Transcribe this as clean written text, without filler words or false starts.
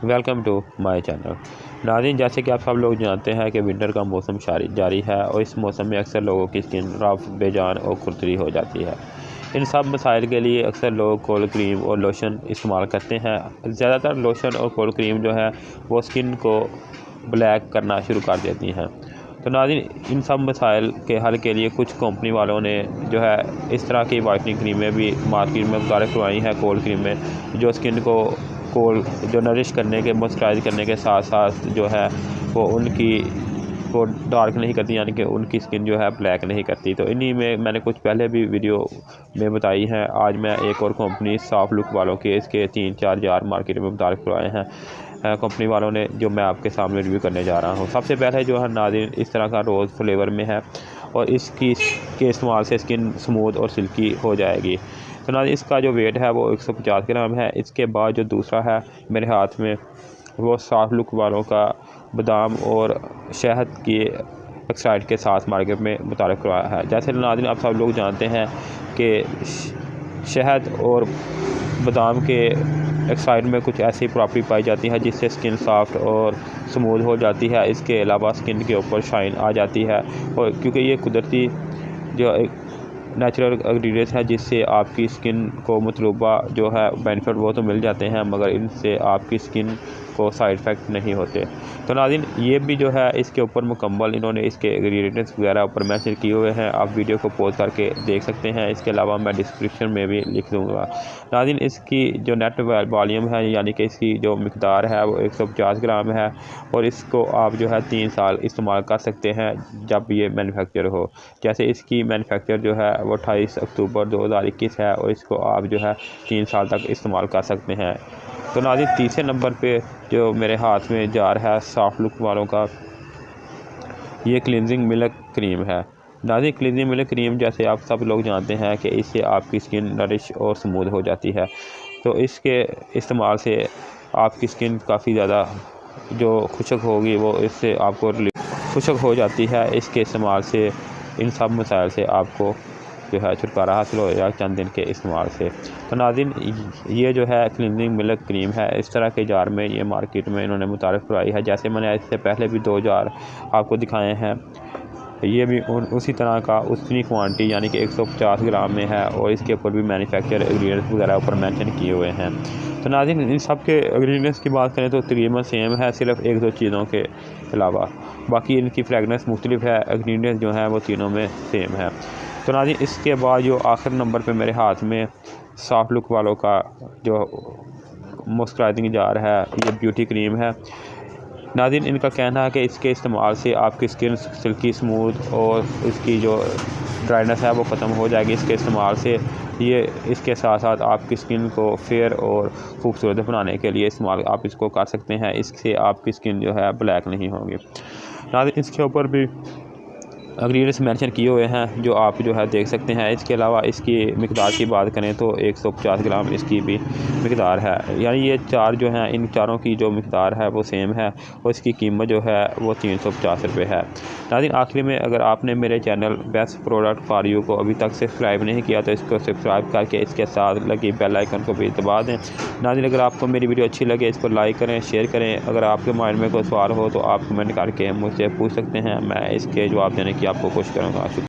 Welcome to my channel. नाज़रीन, जैसे कि आप सब लोग जानते हैं कि विंटर का मौसम जारी है और इस मौसम में अक्सर लोगों की स्किन रफ, बेजान और खुरदरी हो जाती है। इन सब मसाइल के लिए अक्सर लोग कोल्ड क्रीम और लोशन इस्तेमाल करते हैं। ज़्यादातर लोशन और कोल्ड क्रीम जो है वो स्किन को ब्लैक करना शुरू कर देती हैं। तो नाज़रीन, इन सब मसाइल के हल के लिए कुछ कंपनी वालों ने जो है इस तरह की वाइटनिंग क्रीमें भी मार्केट में मुतारिफ करवाई हैं, कोल्ड क्रीमें, जो स्किन को जो नरिश करने के, मॉइस्चराइज करने के साथ साथ जो है वो डार्क नहीं करती, यानी कि उनकी स्किन जो है ब्लैक नहीं करती। तो इन्हीं में मैंने कुछ पहले भी वीडियो में बताई हैं। आज मैं एक और कंपनी सॉफ्ट लुक वालों के इसके 3-4 जार मार्केट में मुतारिफ करवाए हैं कंपनी वालों ने, जो मैं आपके सामने रिव्यू करने जा रहा हूँ। सबसे पहले जो है नाज़रीन, इस तरह का रोज़ फ्लेवर में है और इसके इस्तेमाल से स्किन स्मूथ और सिल्की हो जाएगी। तो नाज़रीन, इसका जो वेट है वो 150 ग्राम है। इसके बाद जो दूसरा है मेरे हाथ में, वो सॉफ्ट लुक वालों का बादाम और शहद की एक्सट्रैक्ट के साथ मार्केट में मुतारिफ करवाया है। जैसे नाज़रीन, आप सब लोग जानते हैं कि शहद और बादाम के एक्सट्रैक्ट में कुछ ऐसी प्रॉपर्टी पाई जाती है जिससे स्किन सॉफ्ट और स्मूथ हो जाती है। इसके अलावा स्किन के ऊपर शाइन आ जाती है, और क्योंकि ये कुदरती जो एक नेचुरल इंग्रेडिएंट्स है, जिससे आपकी स्किन को मतलूबा जो है बेनिफिट वो तो मिल जाते हैं, मगर इनसे आपकी स्किन को साइड इफ़ेक्ट नहीं होते। तो नाज़रीन, ये भी जो है इसके ऊपर मुकम्मल इन्होंने इसके इंग्रेडिएंट्स वगैरह ऊपर मैंशन किए हुए हैं। आप वीडियो को पॉज करके देख सकते हैं। इसके अलावा मैं डिस्क्रिप्शन में भी लिख दूँगा। नाज़रीन, इसकी जो नेट वॉल्यूम है, यानी कि इसकी जो मिकदार है वो 150 ग्राम है, और इसको आप जो है 3 साल इस्तेमाल कर सकते हैं जब ये मैन्युफैक्चर हो। जैसे इसकी मैन्युफैक्चर जो है वो 28 अक्टूबर 2021 है, और इसको आप जो है 3 साल तक इस्तेमाल कर सकते हैं। तो नाज़रीन, तीसरे नंबर पे जो मेरे हाथ में जार है सॉफ्ट लुक वालों का, ये क्लींजिंग मिल्क क्रीम है। नाज़रीन, क्लींजिंग मिल्क क्रीम जैसे आप सब लोग जानते हैं कि इससे आपकी स्किन नरिश और स्मूथ हो जाती है। तो इसके इस्तेमाल से आपकी स्किन काफ़ी ज़्यादा जो खुशक होगी वो इससे आपको खुशक हो जाती है। इसके इस्तेमाल से इन सब मसाइल से आपको जो है छुटकारा हासिल हो जाएगा चंद दिन के इस्तेमाल से। तो नाज़रीन, ये जो है क्लींजिंग मिल्क क्रीम है, इस तरह के जार में ये मार्केट में इन्होंने मुतारिफ करवाई है। जैसे मैंने इससे पहले भी 2 जार आपको दिखाए हैं, ये भी उसी तरह का उतनी क्वांटिटी यानी कि 150 ग्राम में है, और इसके ऊपर भी मैन्युफैक्चर इंग्रेडिएंट्स वगैरह ऊपर मेंशन किए हुए हैं। तो नाज़रीन, इन सब के इंग्रेडिएंट्स की बात करें तो तकरीबन सेम है, सिर्फ 1-2 चीज़ों के अलावा। बाकी इनकी फ्रेगनेंस मुख्तलिफ है, इंग्रेडिएंट्स जो हैं वो तीनों में सेम है। तो नाज़रीन, इसके बाद जो आखिर नंबर पे मेरे हाथ में सॉफ्ट लुक वालों का जो मॉइस्चराइजिंग जार है, ये ब्यूटी क्रीम है। नाज़रीन, इनका कहना है कि इसके इस्तेमाल से आपकी स्किन सिल्की स्मूथ और इसकी जो ड्राइनेस है वो ख़त्म हो जाएगी। इसके इस्तेमाल से ये इसके साथ साथ आपकी स्किन को फेयर और ख़ूबसूरत बनाने के लिए इस्तेमाल आप इसको कर सकते हैं। इससे आपकी स्किन जो है ब्लैक नहीं होगी। नाज़रीन, इसके ऊपर भी इंग्रेडिएंट्स मेंशन किए हुए हैं जो आप जो है देख सकते हैं। इसके अलावा इसकी मिकदार की बात करें तो 150 ग्राम इसकी भी मिकदार है, यानी ये 4 जो हैं, इन चारों की जो मिकदार है वो सेम है, और इसकी कीमत जो है वो 350 रुपये है। नाज़रीन, आखिरी में अगर आपने मेरे channel best product for you को अभी तक सब्सक्राइब नहीं किया तो इसको सब्सक्राइब करके इसके साथ लगी बेल आइकन को भी दबा दें। नाज़रीन, अगर आपको मेरी वीडियो अच्छी लगे इसको लाइक करें, शेयर करें। अगर आपके माइंड में कोई सवाल हो तो आप कमेंट करके मुझसे पूछ सकते हैं, मैं इसके जवाब देने की आपको कोशिश करूँगा।